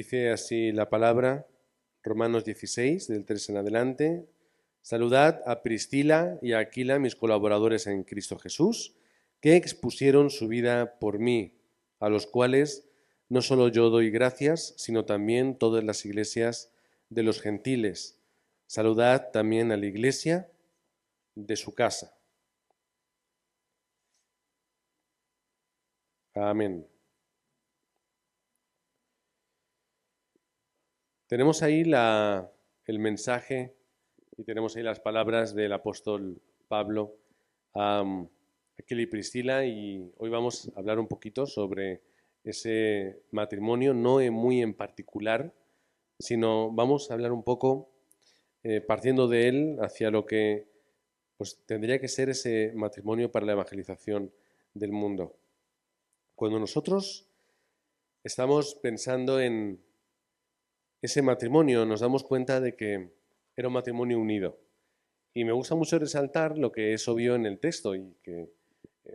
Dice así la palabra, Romanos 16, del 3 en adelante. Saludad a Priscila y a Aquila, mis colaboradores en Cristo Jesús, que expusieron su vida por mí, a los cuales no solo yo doy gracias, sino también todas las iglesias de los gentiles. Saludad también a la iglesia de su casa. Amén. Tenemos ahí el mensaje y tenemos ahí las palabras del apóstol Pablo a Aquila y Priscila, y hoy vamos a hablar un poquito sobre ese matrimonio, no muy en particular, sino vamos a hablar un poco partiendo de él hacia lo que pues, tendría que ser ese matrimonio para la evangelización del mundo. Cuando nosotros estamos pensando en ese matrimonio, nos damos cuenta de que era un matrimonio unido. Y me gusta mucho resaltar lo que es obvio en el texto y que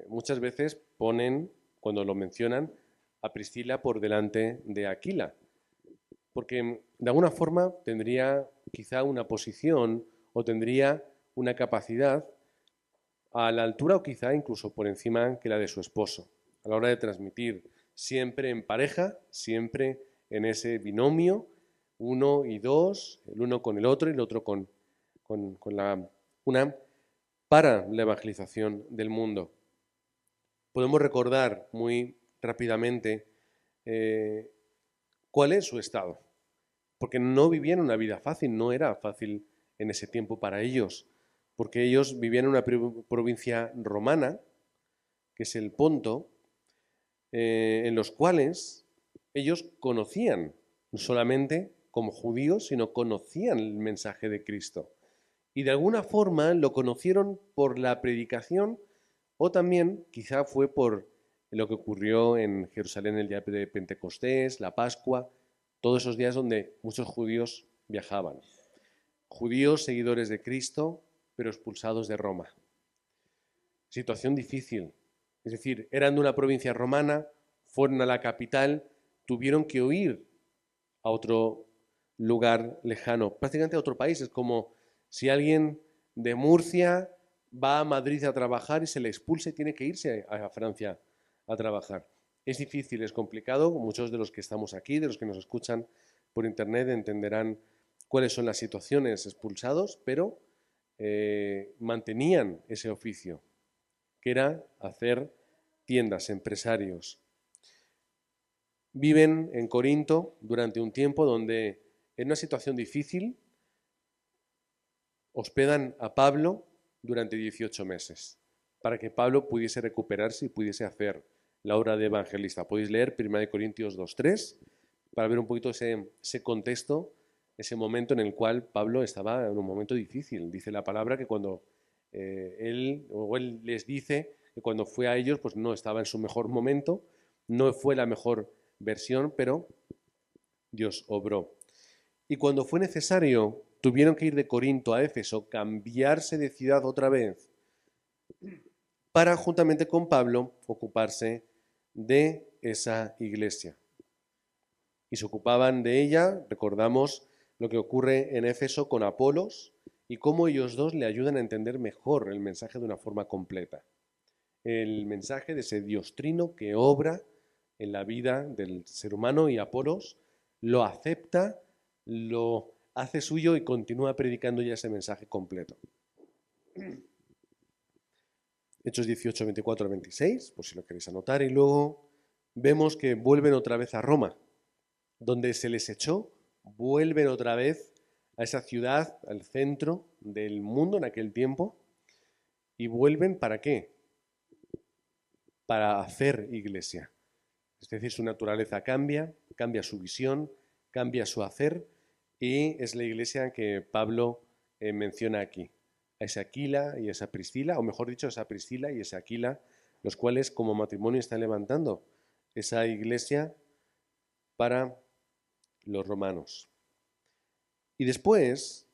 muchas veces ponen, cuando lo mencionan, a Priscila por delante de Aquila. Porque de alguna forma tendría quizá una posición o tendría una capacidad a la altura o quizá incluso por encima que la de su esposo, a la hora de transmitir, siempre en pareja, siempre en ese binomio, uno y dos, el uno con el otro y el otro con una para la evangelización del mundo. Podemos recordar muy rápidamente cuál es su estado, porque no vivían una vida fácil, no era fácil en ese tiempo para ellos, porque ellos vivían en una provincia romana, que es el Ponto, en los cuales ellos conocían, no solamente como judíos, sino conocían el mensaje de Cristo. Y de alguna forma lo conocieron por la predicación o también quizá fue por lo que ocurrió en Jerusalén el día de Pentecostés, la Pascua, todos esos días donde muchos judíos viajaban. Judíos seguidores de Cristo, pero expulsados de Roma. Situación difícil. Es decir, eran de una provincia romana, fueron a la capital, tuvieron que huir a otro lugar lejano, prácticamente a otro país. Es como si alguien de Murcia va a Madrid a trabajar y se le expulsa y tiene que irse a Francia a trabajar. Es difícil, es complicado. Muchos de los que estamos aquí, de los que nos escuchan por internet, entenderán cuáles son las situaciones expulsados, pero mantenían ese oficio, que era hacer tiendas, empresarios. Viven en Corinto durante un tiempo donde, en una situación difícil, hospedan a Pablo durante 18 meses, para que Pablo pudiese recuperarse y pudiese hacer la obra de evangelista. Podéis leer 1 Corintios 2:3 para ver un poquito ese contexto, ese momento en el cual Pablo estaba en un momento difícil. Dice la palabra que cuando él les dice que cuando fue a ellos pues no estaba en su mejor momento, no fue la mejor versión, pero Dios obró. Y cuando fue necesario, tuvieron que ir de Corinto a Éfeso, cambiarse de ciudad otra vez, para juntamente con Pablo ocuparse de esa iglesia. Y se ocupaban de ella, recordamos lo que ocurre en Éfeso con Apolos y cómo ellos dos le ayudan a entender mejor el mensaje de una forma completa. El mensaje de ese Dios trino que obra en la vida del ser humano, y Apolos lo acepta, lo hace suyo y continúa predicando ya ese mensaje completo. Hechos 18, 24 26, por si lo queréis anotar, y luego vemos que vuelven otra vez a Roma, donde se les echó, vuelven otra vez a esa ciudad, al centro del mundo en aquel tiempo, y vuelven ¿para qué? Para hacer iglesia. Es decir, su naturaleza cambia, cambia su visión, cambia su hacer, y es la iglesia que Pablo menciona aquí. A esa Aquila y esa Priscila, o mejor dicho, esa Priscila y esa Aquila, los cuales como matrimonio están levantando esa iglesia para los romanos. Y después,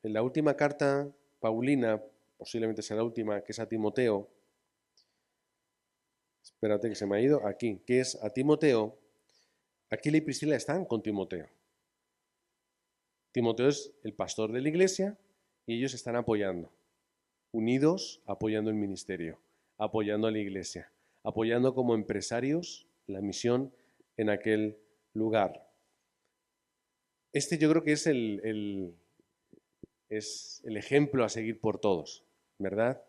en la última carta paulina, posiblemente sea la última, que es a Timoteo, espérate que se me ha ido, aquí, que es a Timoteo, Aquila y Priscila están con Timoteo. Timoteo es el pastor de la iglesia y ellos están apoyando, unidos, apoyando el ministerio, apoyando a la iglesia, apoyando como empresarios la misión en aquel lugar. Este yo creo que es el ejemplo a seguir por todos, ¿verdad?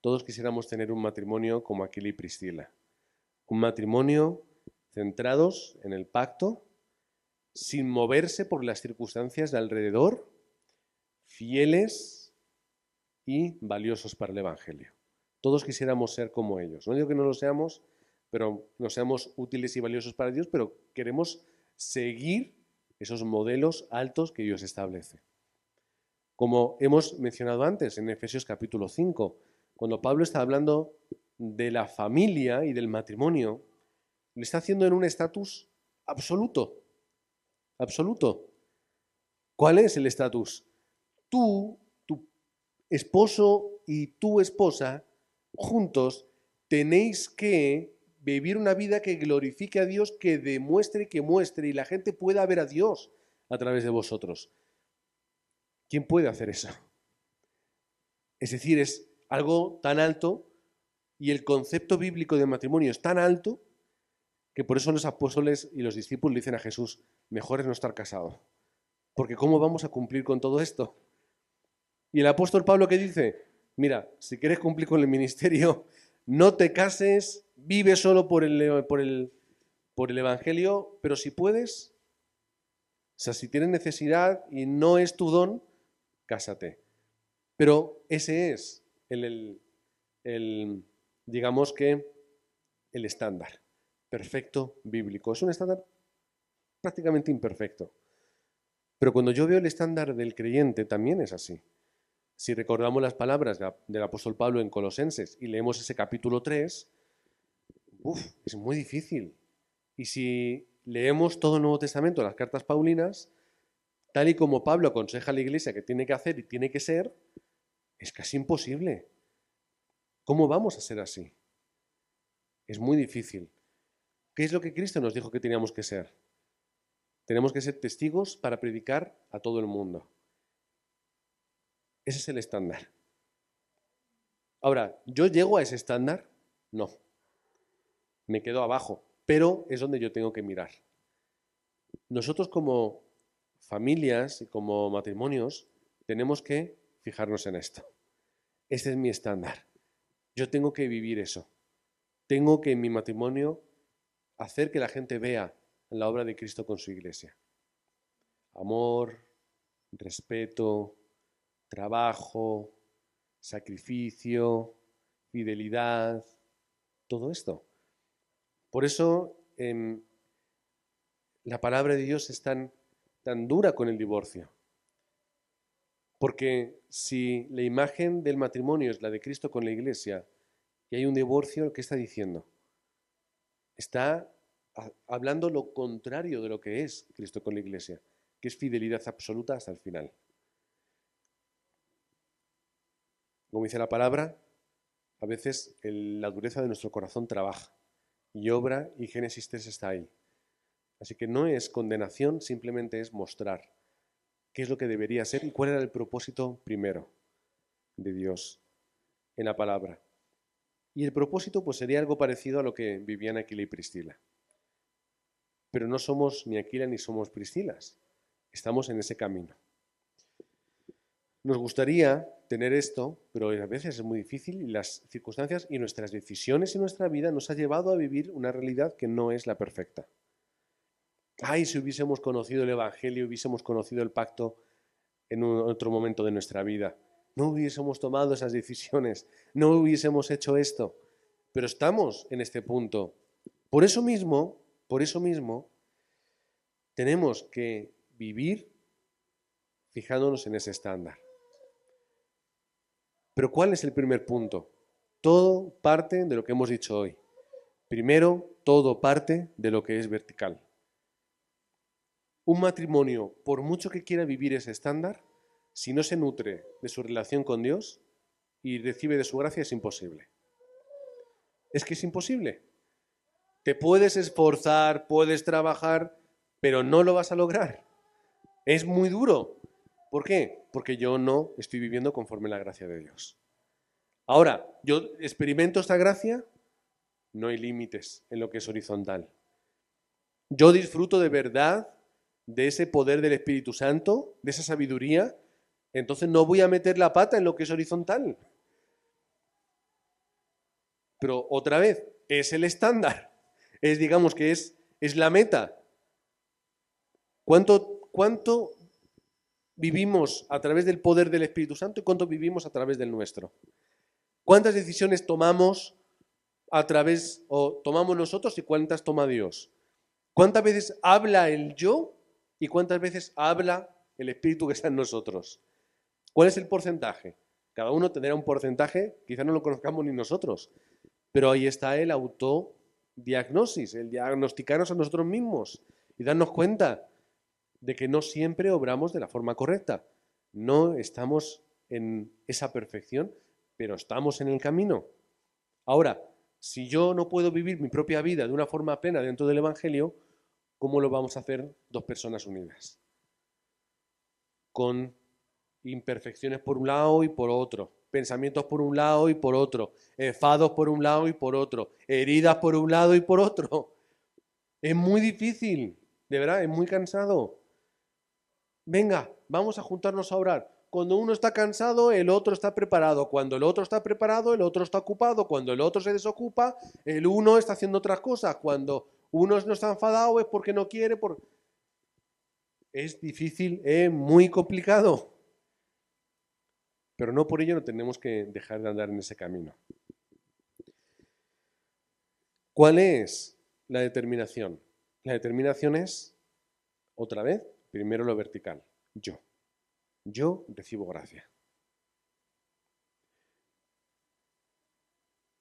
Todos quisiéramos tener un matrimonio como Aquila y Priscila. Un matrimonio centrados en el pacto, sin moverse por las circunstancias de alrededor, fieles y valiosos para el Evangelio. Todos quisiéramos ser como ellos. No digo que no lo seamos, pero no seamos útiles y valiosos para Dios, pero queremos seguir esos modelos altos que Dios establece. Como hemos mencionado antes en Efesios capítulo 5, cuando Pablo está hablando de la familia y del matrimonio, lo está haciendo en un estatus absoluto. Absoluto. ¿Cuál es el estatus? Tú, tu esposo y tu esposa, juntos, tenéis que vivir una vida que glorifique a Dios, que demuestre, que muestre, y la gente pueda ver a Dios a través de vosotros. ¿Quién puede hacer eso? Es decir, es algo tan alto y el concepto bíblico de matrimonio es tan alto que por eso los apóstoles y los discípulos le dicen a Jesús, mejor es no estar casado. Porque ¿cómo vamos a cumplir con todo esto? Y el apóstol Pablo, ¿qué dice? Mira, si quieres cumplir con el ministerio, no te cases, vive solo por el Evangelio, pero si puedes, o sea, si tienes necesidad y no es tu don, cásate. Pero ese es digamos que, el estándar perfecto bíblico. Es un estándar prácticamente imperfecto. Pero cuando yo veo el estándar del creyente, también es así. Si recordamos las palabras del apóstol Pablo en Colosenses y leemos ese capítulo 3, es muy difícil. Y si leemos todo el Nuevo Testamento, las cartas paulinas, tal y como Pablo aconseja a la iglesia que tiene que hacer y tiene que ser, es casi imposible. ¿Cómo vamos a ser así? Es muy difícil. ¿Qué es lo que Cristo nos dijo que teníamos que ser? Tenemos que ser testigos para predicar a todo el mundo. Ese es el estándar. Ahora, ¿yo llego a ese estándar? No. Me quedo abajo, pero es donde yo tengo que mirar. Nosotros como familias y como matrimonios tenemos que fijarnos en esto. Este es mi estándar. Yo tengo que vivir eso. Tengo que en mi matrimonio hacer que la gente vea la obra de Cristo con su iglesia. Amor, respeto, trabajo, sacrificio, fidelidad, todo esto. Por eso la palabra de Dios es tan dura con el divorcio. Porque si la imagen del matrimonio es la de Cristo con la iglesia y hay un divorcio, ¿qué está diciendo? Está hablando lo contrario de lo que es Cristo con la iglesia, que es fidelidad absoluta hasta el final. Como dice la palabra, a veces la dureza de nuestro corazón trabaja y obra, y Génesis 3 está ahí. Así que no es condenación, simplemente es mostrar qué es lo que debería ser y cuál era el propósito primero de Dios en la palabra. Y el propósito pues sería algo parecido a lo que vivían Aquila y Priscila. Pero no somos ni Aquila ni somos Priscilas. Estamos en ese camino. Nos gustaría tener esto, pero a veces es muy difícil y las circunstancias y nuestras decisiones y nuestra vida nos ha llevado a vivir una realidad que no es la perfecta. Ay, si hubiésemos conocido el Evangelio, hubiésemos conocido el pacto en otro momento de nuestra vida, no hubiésemos tomado esas decisiones, no hubiésemos hecho esto, pero estamos en este punto. Por eso mismo, tenemos que vivir fijándonos en ese estándar. Pero ¿cuál es el primer punto? Todo parte de lo que hemos dicho hoy. Primero, todo parte de lo que es vertical. Un matrimonio, por mucho que quiera vivir ese estándar, si no se nutre de su relación con Dios y recibe de su gracia, es imposible. Es que es imposible. Te puedes esforzar, puedes trabajar, pero no lo vas a lograr. Es muy duro. ¿Por qué? Porque yo no estoy viviendo conforme a la gracia de Dios. Ahora, yo experimento esta gracia, no hay límites en lo que es horizontal. Yo disfruto de verdad de ese poder del Espíritu Santo, de esa sabiduría, entonces no voy a meter la pata en lo que es horizontal. Pero otra vez, es el estándar, es digamos que es la meta. ¿Cuánto vivimos a través del poder del Espíritu Santo y cuánto vivimos a través del nuestro? ¿Cuántas decisiones tomamos a través, o tomamos nosotros y cuántas toma Dios? ¿Cuántas veces habla el yo y cuántas veces habla el Espíritu que está en nosotros? ¿Cuál es el porcentaje? Cada uno tendrá un porcentaje, quizá no lo conozcamos ni nosotros, pero ahí está el autodiagnosis, el diagnosticarnos a nosotros mismos y darnos cuenta de que no siempre obramos de la forma correcta. No estamos en esa perfección, pero estamos en el camino. Ahora, si yo no puedo vivir mi propia vida de una forma plena dentro del Evangelio, ¿cómo lo vamos a hacer dos personas unidas? Con imperfecciones por un lado y por otro, pensamientos por un lado y por otro, enfados por un lado y por otro, heridas por un lado y por otro. Es muy difícil, de verdad, es muy cansado. Venga, vamos a juntarnos a orar. Cuando uno está cansado, el otro está preparado. Cuando el otro está preparado, el otro está ocupado. Cuando el otro se desocupa, el uno está haciendo otras cosas. Cuando uno no está enfadado es porque no quiere. Es difícil, es muy complicado. Pero no por ello no tenemos que dejar de andar en ese camino. ¿Cuál es la determinación? La determinación es, otra vez, primero lo vertical. Yo recibo gracia.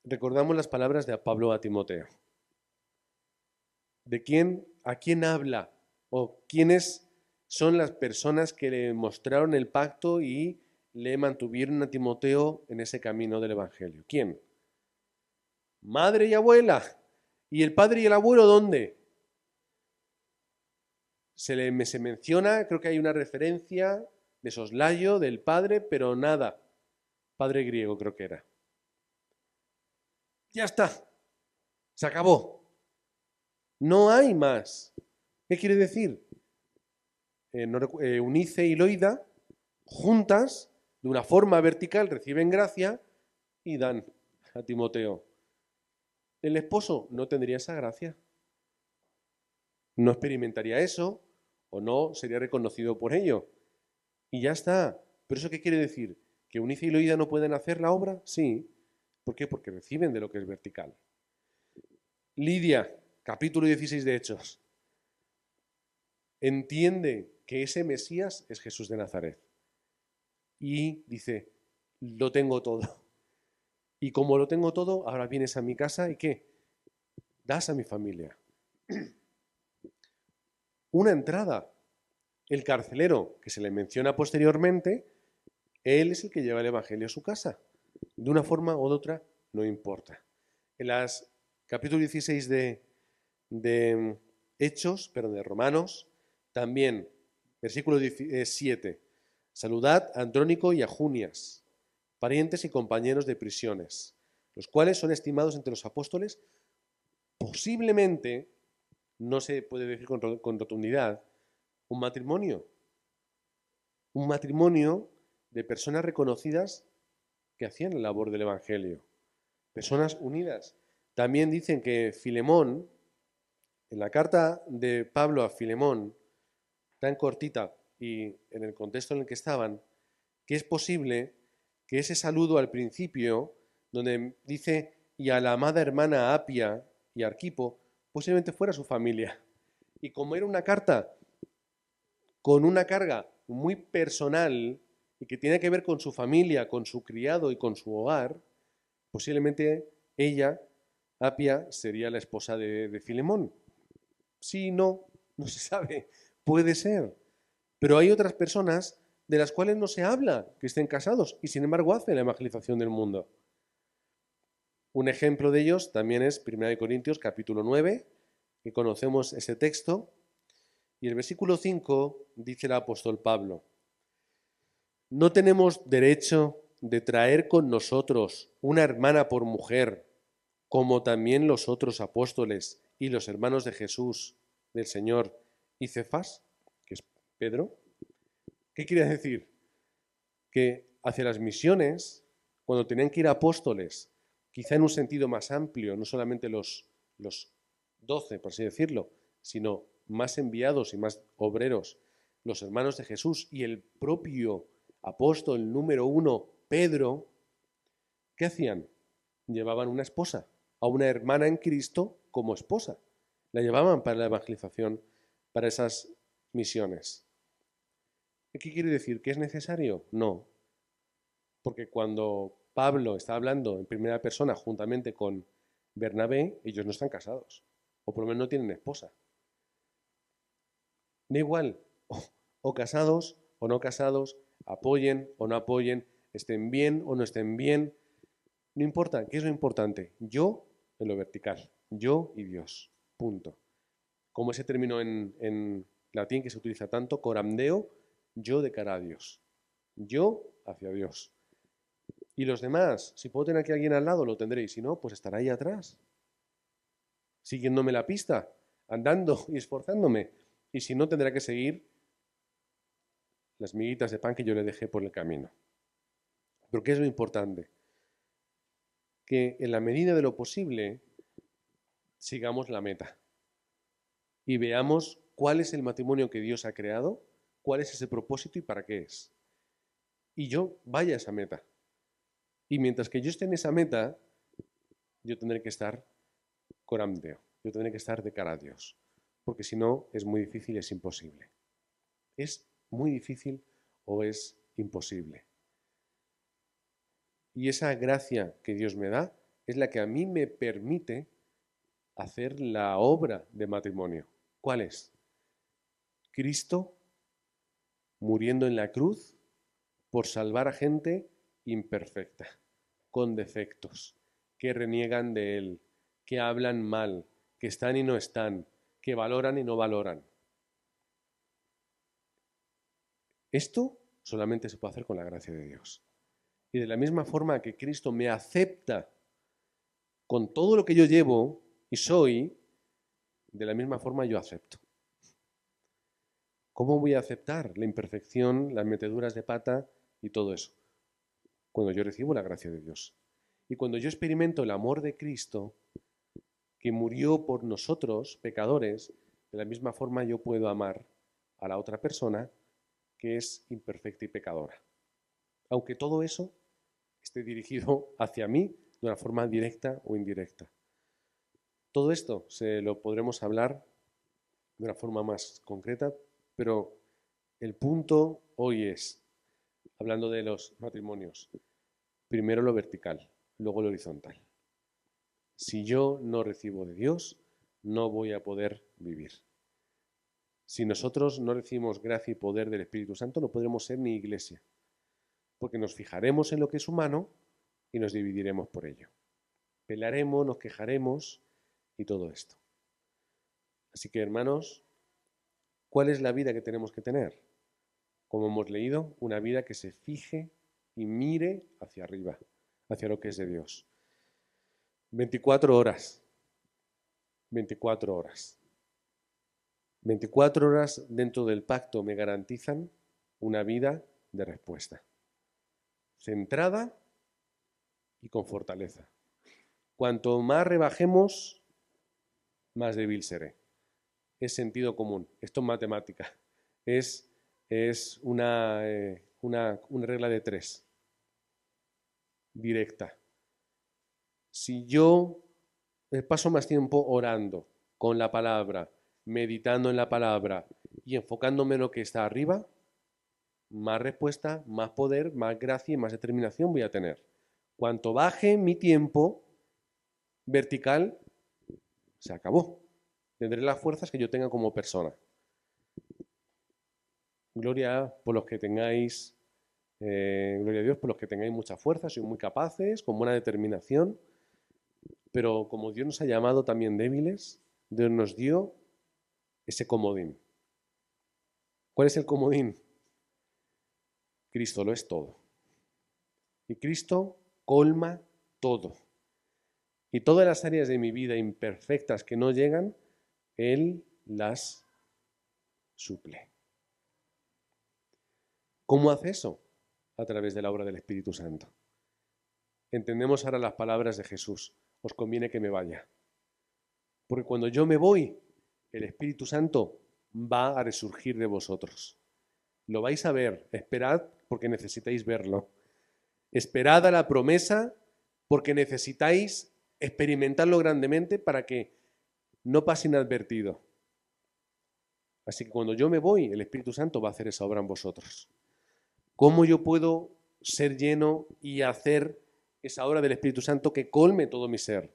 Recordamos las palabras de Pablo a Timoteo. ¿A quién habla? ¿O quiénes son las personas que le mostraron el pacto y le mantuvieron a Timoteo en ese camino del Evangelio? ¿Quién? Madre y abuela. ¿Y el padre y el abuelo dónde? Se menciona, creo que hay una referencia de soslayo del padre, pero nada. Padre griego creo que era. Ya está. Se acabó. No hay más. ¿Qué quiere decir? Eunice y Loida, juntas, de una forma vertical, reciben gracia y dan a Timoteo. El esposo no tendría esa gracia. No experimentaría eso o no sería reconocido por ello. Y ya está. ¿Pero eso qué quiere decir? ¿Que Eunice y Loida no pueden hacer la obra? Sí. ¿Por qué? Porque reciben de lo que es vertical. Lidia, capítulo 16 de Hechos, entiende que ese Mesías es Jesús de Nazaret. Y dice, lo tengo todo. Y como lo tengo todo, ahora vienes a mi casa y ¿qué? Das a mi familia. Una entrada. El carcelero, que se le menciona posteriormente, él es el que lleva el Evangelio a su casa. De una forma o de otra, no importa. En las capítulo 16 de Hechos, perdón, de Romanos, también, versículo 7, saludad a Andrónico y a Junias, parientes y compañeros de prisiones, los cuales son estimados entre los apóstoles, posiblemente, no se puede decir con rotundidad, un matrimonio de personas reconocidas que hacían la labor del Evangelio, personas unidas. También dicen que Filemón, en la carta de Pablo a Filemón, tan cortita y en el contexto en el que estaban, que es posible que ese saludo al principio, donde dice y a la amada hermana Apia y Arquipo, posiblemente fuera su familia. Y como era una carta con una carga muy personal y que tiene que ver con su familia, con su criado y con su hogar, posiblemente ella, Apia, sería la esposa de Filemón. Sí, no se sabe, puede ser. Pero hay otras personas de las cuales no se habla que estén casados y sin embargo hacen la evangelización del mundo. Un ejemplo de ellos también es 1 Corintios capítulo 9, que conocemos ese texto, Y el versículo 5 dice el apóstol Pablo: no tenemos derecho de traer con nosotros una hermana por mujer, como también los otros apóstoles y los hermanos de Jesús, del Señor, y Cefas, que es Pedro. ¿Qué quiere decir? Que hacia las misiones, cuando tenían que ir apóstoles, quizá en un sentido más amplio, no solamente los 12, por así decirlo, sino más enviados y más obreros, los hermanos de Jesús y el propio apóstol número 1, Pedro, ¿qué hacían? Llevaban una esposa, a una hermana en Cristo como esposa. La llevaban para la evangelización, para esas misiones. ¿Qué quiere decir? ¿Que es necesario? No. Porque cuando Pablo está hablando en primera persona juntamente con Bernabé, ellos no están casados. O por lo menos no tienen esposa. Da igual, o casados o no casados, apoyen o no apoyen, estén bien o no estén bien. No importa, ¿qué es lo importante? Yo en lo vertical, yo y Dios. Punto. Como ese término en latín que se utiliza tanto, coramdeo, yo de cara a Dios. Yo hacia Dios. Y los demás, si puedo tener aquí a alguien al lado, lo tendré. Y si no, pues estará ahí atrás, siguiéndome la pista, andando y esforzándome. Y si no, tendrá que seguir las miguitas de pan que yo le dejé por el camino. Pero ¿qué es lo importante? Que en la medida de lo posible sigamos la meta y veamos cuál es el matrimonio que Dios ha creado, cuál es ese propósito y para qué es. Y yo vaya a esa meta. Y mientras que yo esté en esa meta, yo tendré que estar coramdeo, yo tendré que estar de cara a Dios, porque si no es muy difícil, es imposible. Es muy difícil o es imposible. Y esa gracia que Dios me da es la que a mí me permite hacer la obra de matrimonio. ¿Cuál es? Cristo muriendo en la cruz por salvar a gente imperfecta, con defectos, que reniegan de Él, que hablan mal, que están y no están, que valoran y no valoran. Esto solamente se puede hacer con la gracia de Dios. Y de la misma forma que Cristo me acepta con todo lo que yo llevo y soy, de la misma forma yo acepto. ¿Cómo voy a aceptar la imperfección, las meteduras de pata y todo eso? Cuando yo recibo la gracia de Dios. Y cuando yo experimento el amor de Cristo, que murió por nosotros, pecadores, de la misma forma yo puedo amar a la otra persona que es imperfecta y pecadora. Aunque todo eso esté dirigido hacia mí de una forma directa o indirecta. Todo esto se lo podremos hablar de una forma más concreta, pero el punto hoy es, hablando de los matrimonios, primero lo vertical, luego lo horizontal. Si yo no recibo de Dios, no voy a poder vivir. Si nosotros no recibimos gracia y poder del Espíritu Santo, no podremos ser ni iglesia, porque nos fijaremos en lo que es humano y nos dividiremos por ello. Pelearemos, nos quejaremos y todo esto. Así que, hermanos, ¿cuál es la vida que tenemos que tener? Como hemos leído, una vida que se fije y mire hacia arriba, hacia lo que es de Dios. 24 horas. 24 horas. 24 horas dentro del pacto me garantizan una vida de respuesta. Centrada y con fortaleza. Cuanto más rebajemos, más débil seré. Es sentido común. Esto es matemática. Es una regla de 3. Directa. Si yo paso más tiempo orando con la palabra, meditando en la palabra y enfocándome en lo que está arriba, más respuesta, más poder, más gracia y más determinación voy a tener. Cuanto baje mi tiempo vertical, se acabó. Tendré las fuerzas que yo tenga como persona. Gloria por los que tengáis, gloria a Dios por los que tengáis mucha fuerza, sois muy capaces, con buena determinación, pero como Dios nos ha llamado también débiles, Dios nos dio ese comodín. ¿Cuál es el comodín? Cristo lo es todo. Y Cristo colma todo. Y todas las áreas de mi vida imperfectas que no llegan, Él las suple. ¿Cómo hace eso? A través de la obra del Espíritu Santo. Entendemos ahora las palabras de Jesús. Os conviene que me vaya. Porque cuando yo me voy, el Espíritu Santo va a resurgir de vosotros. Lo vais a ver. Esperad porque necesitáis verlo. Esperad a la promesa porque necesitáis experimentarlo grandemente para que no pase inadvertido. Así que cuando yo me voy, el Espíritu Santo va a hacer esa obra en vosotros. ¿Cómo yo puedo ser lleno y hacer esa obra del Espíritu Santo que colme todo mi ser?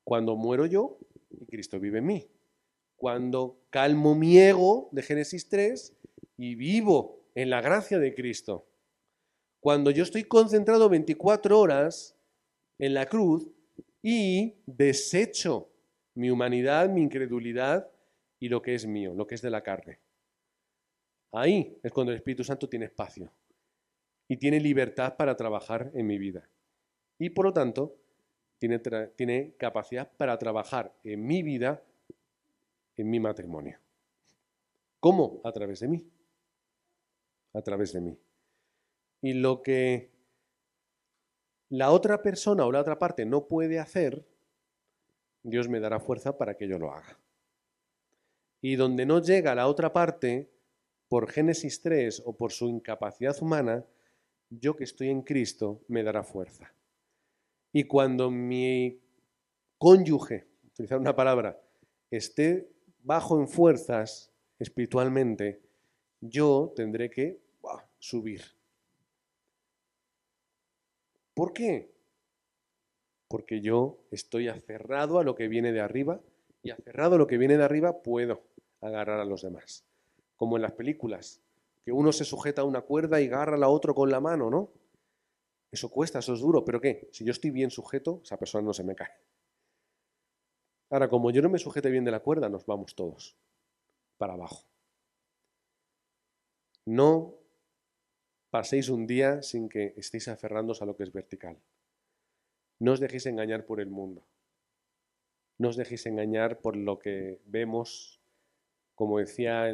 Cuando muero yo y Cristo vive en mí. Cuando calmo mi ego de Génesis 3 y vivo en la gracia de Cristo. Cuando yo estoy concentrado 24 horas en la cruz y desecho mi humanidad, mi incredulidad y lo que es mío, lo que es de la carne. Ahí es cuando el Espíritu Santo tiene espacio y tiene libertad para trabajar en mi vida. Y por lo tanto, tiene capacidad para trabajar en mi vida, en mi matrimonio. ¿Cómo? A través de mí. A través de mí. Y lo que la otra persona o la otra parte no puede hacer, Dios me dará fuerza para que yo lo haga. Y donde no llega la otra parte, por Génesis 3 o por su incapacidad humana, yo que estoy en Cristo me dará fuerza. Y cuando mi cónyuge, utilizar una palabra, esté bajo en fuerzas espiritualmente, yo tendré que subir. ¿Por qué? Porque yo estoy aferrado a lo que viene de arriba y aferrado a lo que viene de arriba puedo agarrar a los demás. Como en las películas, que uno se sujeta a una cuerda y agarra a la otra con la mano, ¿no? Eso cuesta, eso es duro, pero ¿qué? Si yo estoy bien sujeto, esa persona no se me cae. Ahora, como yo no me sujete bien de la cuerda, nos vamos todos para abajo. No paséis un día sin que estéis aferrándoos a lo que es vertical. No os dejéis engañar por el mundo. No os dejéis engañar por lo que vemos, como decía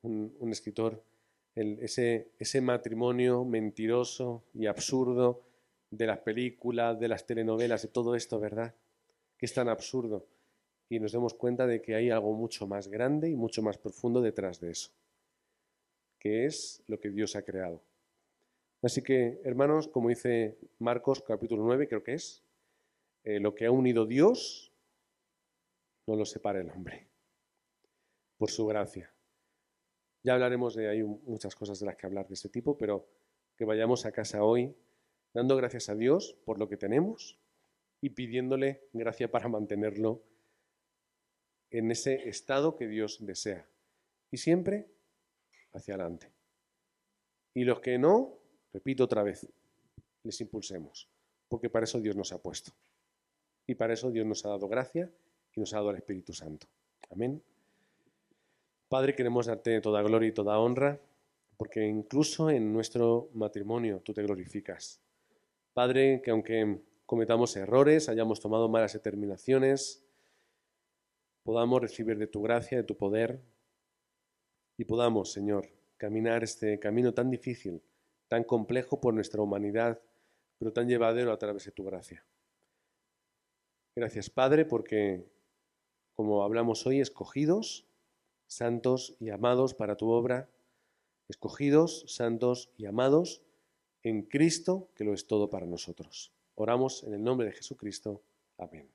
un escritor, ese matrimonio mentiroso y absurdo de las películas, de las telenovelas, de todo esto, ¿verdad? Que es tan absurdo. Y nos damos cuenta de que hay algo mucho más grande y mucho más profundo detrás de eso, que es lo que Dios ha creado. Así que, hermanos, como dice Marcos capítulo 9, creo que es, lo que ha unido Dios, no lo separa el hombre, por su gracia. Ya hablaremos de ahí muchas cosas de las que hablar de este tipo, pero que vayamos a casa hoy dando gracias a Dios por lo que tenemos y pidiéndole gracia para mantenerlo en ese estado que Dios desea. Y siempre hacia adelante. Y los que no, repito otra vez, les impulsemos, porque para eso Dios nos ha puesto. Y para eso Dios nos ha dado gracia y nos ha dado el Espíritu Santo. Amén. Padre, queremos darte toda gloria y toda honra, porque incluso en nuestro matrimonio tú te glorificas. Padre, que aunque cometamos errores, hayamos tomado malas determinaciones, podamos recibir de tu gracia, de tu poder, y podamos, Señor, caminar este camino tan difícil, tan complejo por nuestra humanidad, pero tan llevadero a través de tu gracia. Gracias, Padre, porque, como hablamos hoy, escogidos, santos y amados para tu obra, escogidos, santos y amados en Cristo, que lo es todo para nosotros. Oramos en el nombre de Jesucristo. Amén.